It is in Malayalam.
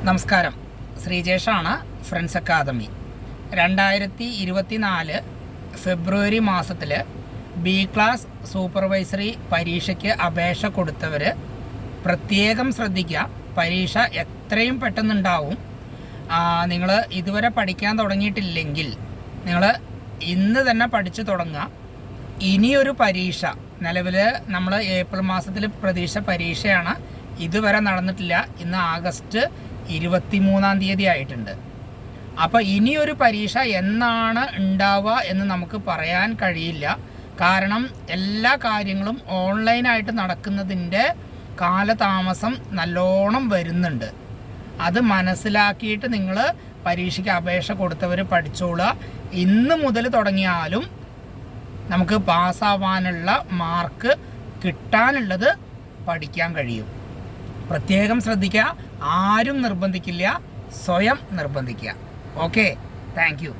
നമസ്കാരം, ശ്രീജേഷാണ്. ഫ്രണ്ട്സ് അക്കാദമി 2024 ഫെബ്രുവരി മാസത്തിൽ ബി ക്ലാസ് സൂപ്പർവൈസറി പരീക്ഷയ്ക്ക് അപേക്ഷ കൊടുത്തവർ പ്രത്യേകം ശ്രദ്ധിക്കുക. പരീക്ഷ എത്രയും പെട്ടെന്നുണ്ടാവും. നിങ്ങൾ ഇതുവരെ പഠിക്കാൻ തുടങ്ങിയിട്ടില്ലെങ്കിൽ നിങ്ങൾ ഇന്ന് തന്നെ പഠിച്ചു തുടങ്ങുക. ഇനിയൊരു പരീക്ഷ നിലവിൽ നമ്മൾ ഏപ്രിൽ മാസത്തിൽ പ്രതീക്ഷ പരീക്ഷയാണ്. ഇതുവരെ നടന്നിട്ടില്ല. ഇന്ന് ആഗസ്റ്റ് 23-ാം തീയതി ആയിട്ടുണ്ട്. അപ്പോൾ ഇനിയൊരു പരീക്ഷ എന്നാണ് ഉണ്ടാവുക എന്ന് നമുക്ക് പറയാൻ കഴിയില്ല. കാരണം എല്ലാ കാര്യങ്ങളും ഓൺലൈനായിട്ട് നടക്കുന്നതിൻ്റെ കാലതാമസം നല്ലോണം വരുന്നുണ്ട്. അത് മനസ്സിലാക്കിയിട്ട് നിങ്ങൾ പരീക്ഷയ്ക്ക് അപേക്ഷ കൊടുത്തവർ പഠിച്ചോളുക. ഇന്ന് മുതൽ തുടങ്ങിയാലും നമുക്ക് പാസ്സാവാനുള്ള മാർക്ക് കിട്ടാനുള്ളത് പഠിക്കാൻ കഴിയും. പ്രത്യേകം ശ്രദ്ധിക്കുക. ആരും നിർബന്ധിക്കില്ല, സ്വയം നിർബന്ധിക്കുക. Okay, thank you.